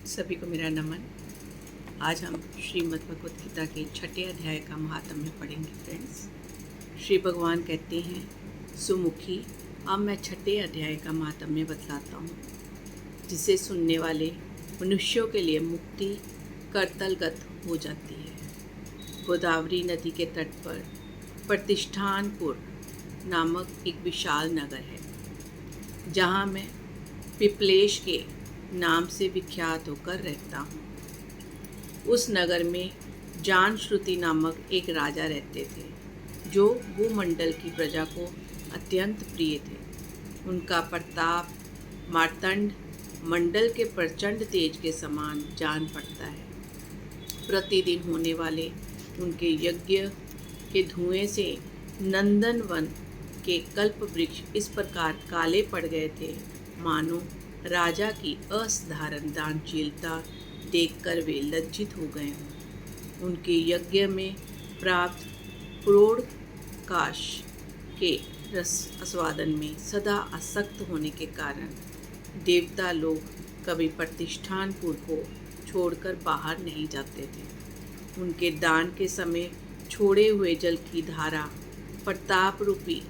सभी को मेरा नमन। आज हम श्रीमद् भगवत गीता के 6ठे अध्याय का महात्म्य पढ़ेंगे फ्रेंड्स। श्री भगवान कहते हैं, सुमुखी, अब मैं 6ठे अध्याय का महात्म्य बतलाता हूँ, जिसे सुनने वाले मनुष्यों के लिए मुक्ति करतलगत हो जाती है। गोदावरी नदी के तट पर प्रतिष्ठानपुर नामक एक विशाल नगर है, जहाँ मैं पिपलेश के नाम से विख्यात होकर रहता हूँ। उस नगर में जानश्रुति नामक एक राजा रहते थे, जो भूमंडल की प्रजा को अत्यंत प्रिय थे। उनका प्रताप मार्तंड मंडल के प्रचंड तेज के समान जान पड़ता है। प्रतिदिन होने वाले उनके यज्ञ के धुएं से नंदनवन के कल्प वृक्ष इस प्रकार काले पड़ गए थे, मानो राजा की असाधारण दानशीलता देखकर वे लज्जित हो गए हों। उनके यज्ञ में प्राप्त प्रोढ़काश के रस आस्वादन में सदा आसक्त होने के कारण देवता लोग कभी प्रतिष्ठानपुर को छोड़कर बाहर नहीं जाते थे। उनके दान के समय छोड़े हुए जल की धारा प्रताप रूपी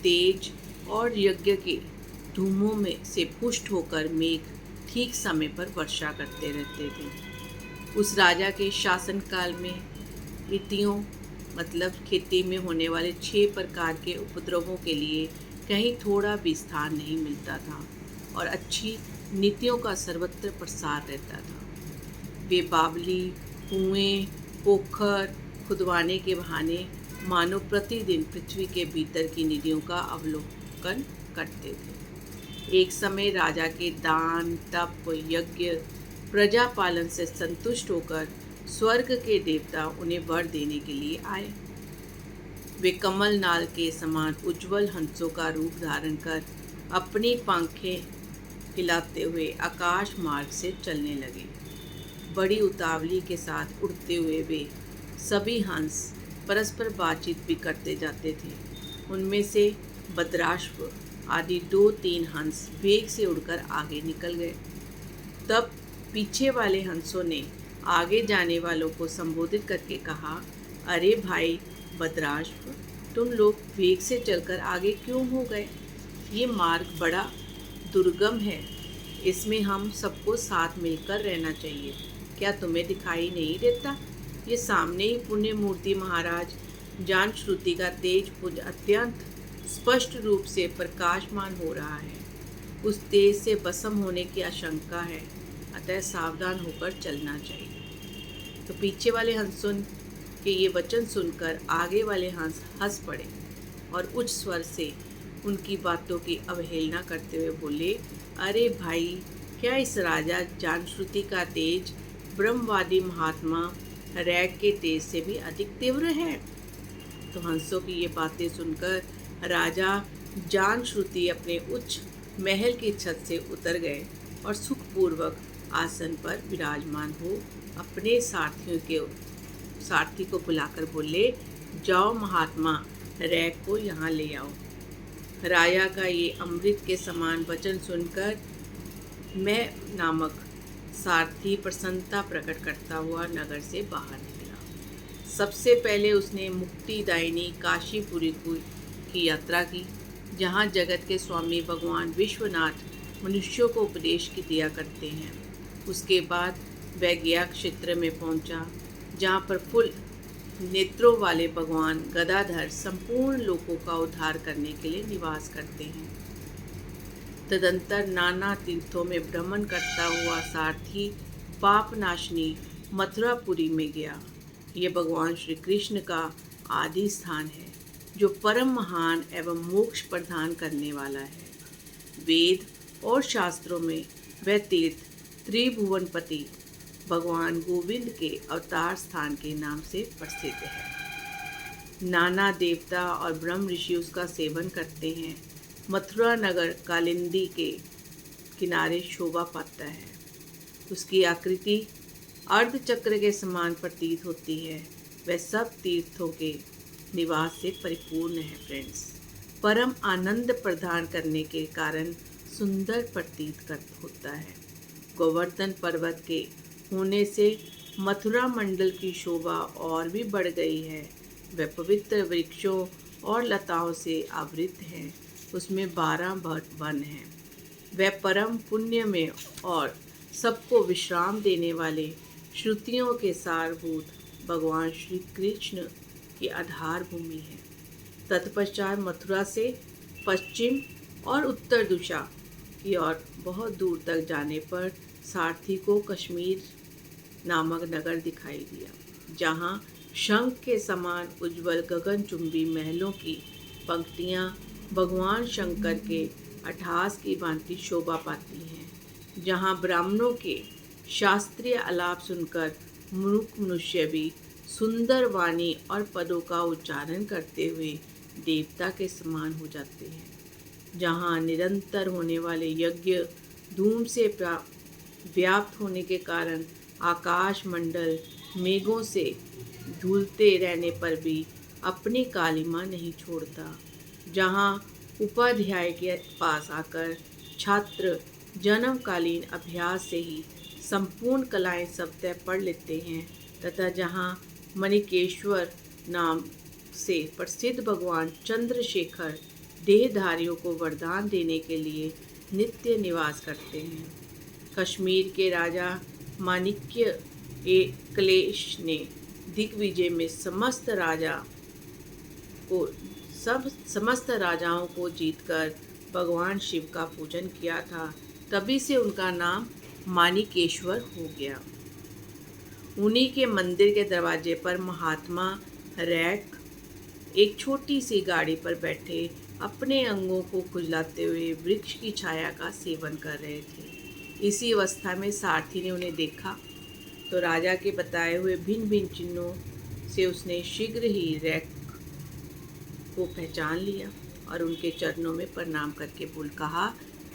तेज और यज्ञ के धूमों में से पुष्ट होकर मेघ ठीक समय पर वर्षा करते रहते थे। उस राजा के शासनकाल में रीतियों मतलब खेती में होने वाले 6 प्रकार के उपद्रवों के लिए कहीं थोड़ा भी स्थान नहीं मिलता था और अच्छी नीतियों का सर्वत्र प्रसार रहता था। वे बावली, कुएं, पोखर खुदवाने के बहाने मानो प्रतिदिन पृथ्वी के भीतर की निधियों का अवलोकन करते थे। एक समय राजा के दान, तप, यज्ञ, प्रजा पालन से संतुष्ट होकर स्वर्ग के देवता उन्हें वर देने के लिए आए। वे कमल नाल के समान उज्जवल हंसों का रूप धारण कर अपनी पंखें हिलाते हुए आकाश मार्ग से चलने लगे। बड़ी उतावली के साथ उड़ते हुए वे सभी हंस परस्पर बातचीत भी करते जाते थे। उनमें से बद्राश्व आदि 2-3 हंस वेग से उड़कर आगे निकल गए। तब पीछे वाले हंसों ने आगे जाने वालों को संबोधित करके कहा, अरे भाई बद्राश्व, तुम लोग वेग से चलकर आगे क्यों हो गए? ये मार्ग बड़ा दुर्गम है, इसमें हम सबको साथ मिलकर रहना चाहिए। क्या तुम्हें दिखाई नहीं देता? ये सामने ही पुण्य मूर्ति महाराज जानश्रुति का तेज पुंज अत्यंत स्पष्ट रूप से प्रकाशमान हो रहा है। उस तेज से भस्म होने की आशंका है, अतः सावधान होकर चलना चाहिए। तो पीछे वाले हंसों के ये वचन सुनकर आगे वाले हंस हंस पड़े और उच्च स्वर से उनकी बातों की अवहेलना करते हुए बोले, अरे भाई, क्या इस राजा जानश्रुति का तेज ब्रह्मवादी महात्मा रैग के तेज से भी अधिक तीव्र है? तो हंसों की ये बातें सुनकर राजा जानश्रुति अपने उच्च महल की छत से उतर गए और सुखपूर्वक आसन पर विराजमान हो अपने सारथी को बुलाकर बोले, जाओ महात्मा रैग को यहाँ ले आओ। राजा का ये अमृत के समान वचन सुनकर मैं नामक सारथी प्रसन्नता प्रकट करता हुआ नगर से बाहर निकला। सबसे पहले उसने मुक्तिदायिनी काशीपुरी की यात्रा की, जहाँ जगत के स्वामी भगवान विश्वनाथ मनुष्यों को उपदेश की दिया करते हैं। उसके बाद वह गया क्षेत्र में पहुँचा, जहाँ पर फुल नेत्रों वाले भगवान गदाधर संपूर्ण लोगों का उद्धार करने के लिए निवास करते हैं। तदंतर नाना तीर्थों में भ्रमण करता हुआ सारथी पापनाशनी मथुरापुरी में गया। ये भगवान श्री कृष्ण का आदि स्थान है, जो परम महान एवं मोक्ष प्रदान करने वाला है। वेद और शास्त्रों में वह तीर्थ त्रिभुवनपति भगवान गोविंद के अवतार स्थान के नाम से प्रसिद्ध है। नाना देवता और ब्रह्म ऋषि उसका सेवन करते हैं। मथुरा नगर कालिंदी के किनारे शोभा पाता है। उसकी आकृति अर्धचक्र के समान प्रतीत होती है। वह सब तीर्थों के निवास से परिपूर्ण है फ्रेंड्स। परम आनंद प्रदान करने के कारण सुंदर प्रतीत होता है। गोवर्धन पर्वत के होने से मथुरा मंडल की शोभा और भी बढ़ गई है। वह पवित्र वृक्षों और लताओं से आवृत है। उसमें 12 वन हैं। वह परम पुण्य में और सबको विश्राम देने वाले श्रुतियों के सारभूत भगवान श्री कृष्ण की आधार भूमि है। तत्पश्चात मथुरा से पश्चिम और उत्तर दिशा की ओर बहुत दूर तक जाने पर सारथी को कश्मीर नामक नगर दिखाई दिया, जहाँ शंख के समान उज्जवल गगनचुंबी महलों की पंक्तियाँ भगवान शंकर के अट्टहास की भांति शोभा पाती हैं, जहाँ ब्राह्मणों के शास्त्रीय आलाप सुनकर मूर्ख मनुष्य भी सुंदर वाणी और पदों का उच्चारण करते हुए देवता के समान हो जाते हैं, जहाँ निरंतर होने वाले यज्ञ धूम से व्याप्त होने के कारण आकाश मंडल मेघों से धुलते रहने पर भी अपनी कालिमा नहीं छोड़ता, जहाँ उपाध्याय के पास आकर छात्र जन्मकालीन अभ्यास से ही संपूर्ण कलाएं स्वतः पढ़ लेते हैं, तथा जहाँ मणिकेश्वर नाम से प्रसिद्ध भगवान चंद्रशेखर देहधारियों को वरदान देने के लिए नित्य निवास करते हैं। कश्मीर के राजा माणिक्य क्लेश ने दिग्विजय में समस्त राजाओं को जीतकर भगवान शिव का पूजन किया था। तभी से उनका नाम माणिकेश्वर हो गया। उन्हीं के मंदिर के दरवाजे पर महात्मा रैक एक छोटी सी गाड़ी पर बैठे अपने अंगों को खुजलाते हुए वृक्ष की छाया का सेवन कर रहे थे। इसी अवस्था में सारथी ने उन्हें देखा तो राजा के बताए हुए भिन्न भिन्न चिन्हों से उसने शीघ्र ही रैक को पहचान लिया और उनके चरणों में प्रणाम करके कहा,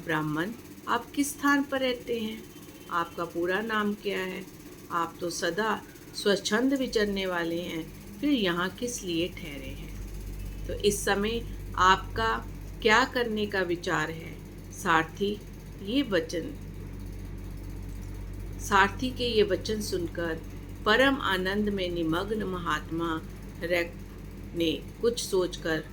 ब्राह्मण, आप किस स्थान पर रहते हैं? आपका पूरा नाम क्या है? आप तो सदा स्वच्छंद विचरने वाले हैं, फिर यहाँ किस लिए ठहरे हैं? तो इस समय आपका क्या करने का विचार है? सारथी के ये वचन सुनकर परम आनंद में निमग्न महात्मा रैक ने कुछ सोचकर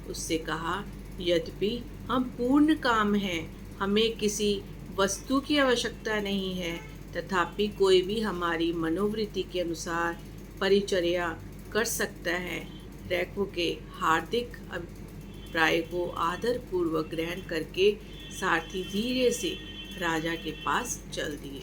उससे कहा, यद्यपि हम पूर्ण काम हैं, हमें किसी वस्तु की आवश्यकता नहीं है, तथापि कोई भी हमारी मनोवृत्ति के अनुसार परिचर्या कर सकता है। रैक्व के हार्दिक अभिप्राय को आदरपूर्वक ग्रहण करके सारथी धीरे से राजा के पास चल दिए।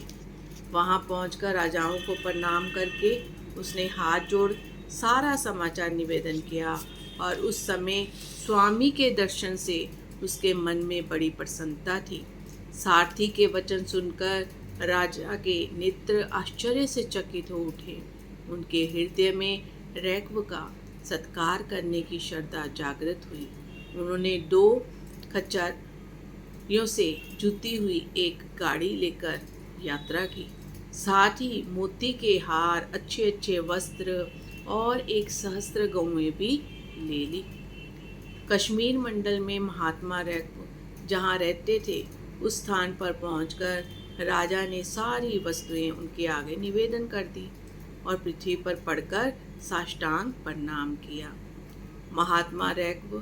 वहां पहुंचकर राजाओं को प्रणाम करके उसने हाथ जोड़ सारा समाचार निवेदन किया और उस समय स्वामी के दर्शन से उसके मन में बड़ी प्रसन्नता थी। सारथी के वचन सुनकर राजा के नेत्र आश्चर्य से चकित हो उठे। उनके हृदय में रैक्व का सत्कार करने की श्रद्धा जागृत हुई। उन्होंने 2 खच्चरों से जुती हुई एक गाड़ी लेकर यात्रा की, साथ ही मोती के हार, अच्छे अच्छे वस्त्र और 1 सहस्त्र गौएं भी ले ली। कश्मीर मंडल में महात्मा रैक्व जहाँ रहते थे उस स्थान पर पहुंचकर राजा ने सारी वस्तुएं उनके आगे निवेदन कर दी और पृथ्वी पर पड़कर साष्टांग प्रणाम किया। महात्मा रैक्व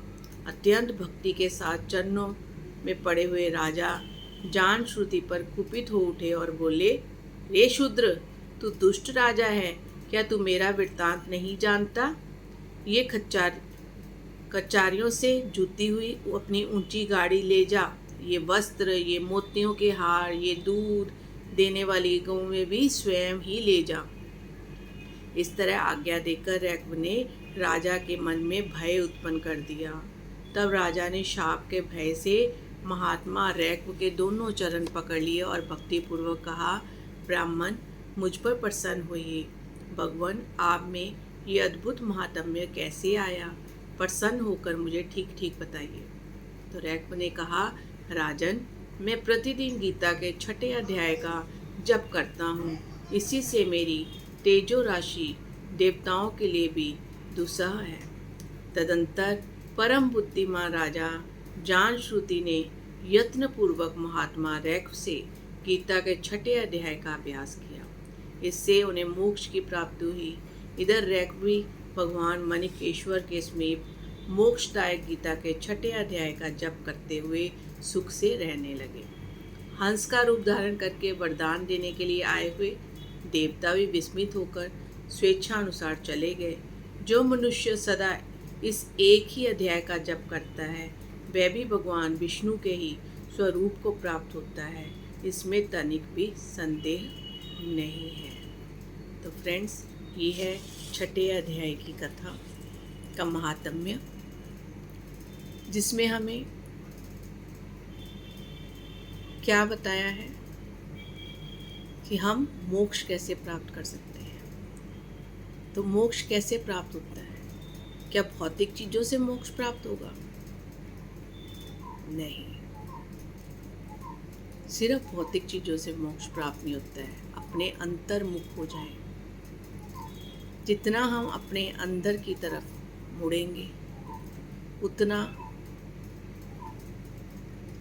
अत्यंत भक्ति के साथ चरणों में पड़े हुए राजा जान श्रुति पर कुपित हो उठे और बोले, रे शूद्र, तू दुष्ट राजा है, क्या तू मेरा वृत्तांत नहीं जानता? ये कचारियों से जुती हुई अपनी ऊंची गाड़ी ले जा। ये वस्त्र, ये मोतियों के हार, ये दूध देने वाली गौएं भी स्वयं ही ले जा। इस तरह आज्ञा देकर रैक्व ने राजा के मन में भय उत्पन्न कर दिया। तब राजा ने शाप के भय से महात्मा रैक्व के दोनों चरण पकड़ लिए और भक्तिपूर्वक कहा, ब्राह्मण, मुझ पर प्रसन्न होइए। भगवान, आप में ये अद्भुत महात्म्य कैसे आया? प्रसन्न होकर मुझे ठीक ठीक बताइए। तो रैक्व ने कहा, राजन, मैं प्रतिदिन गीता के 6ठे अध्याय का जप करता हूँ। इसी से मेरी तेजो राशि देवताओं के लिए भी दुस्सह है। तदंतर परम बुद्धिमान राजा जान श्रुति ने यत्नपूर्वक महात्मा रैक्व से गीता के छठे अध्याय का अभ्यास किया। इससे उन्हें मोक्ष की प्राप्ति हुई। इधर रैकवी भगवान मणिकेश्वर के समीप मोक्षदायक गीता के छठे अध्याय का जप करते हुए सुख से रहने लगे। हंस का रूप धारण करके वरदान देने के लिए आए हुए देवता भी विस्मित होकर स्वेच्छानुसार चले गए। जो मनुष्य सदा इस एक ही अध्याय का जप करता है वह भी भगवान विष्णु के ही स्वरूप को प्राप्त होता है, इसमें तनिक भी संदेह नहीं है। तो फ्रेंड्स, ये है छठे अध्याय की कथा का महात्म्य, जिसमें हमें क्या बताया है कि हम मोक्ष कैसे प्राप्त कर सकते हैं। तो मोक्ष कैसे प्राप्त होता है? क्या भौतिक चीज़ों से मोक्ष प्राप्त होगा? नहीं, सिर्फ भौतिक चीज़ों से मोक्ष प्राप्त नहीं होता है। अपने अंतर्मुख हो जाएं। जितना हम अपने अंदर की तरफ मुड़ेंगे उतना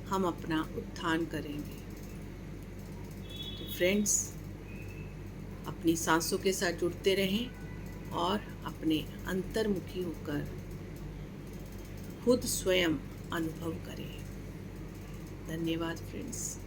हम अपना उत्थान करेंगे। तो फ्रेंड्स, अपनी सांसों के साथ जुड़ते रहें और अपने अंतर्मुखी होकर खुद स्वयं अनुभव करें। धन्यवाद फ्रेंड्स।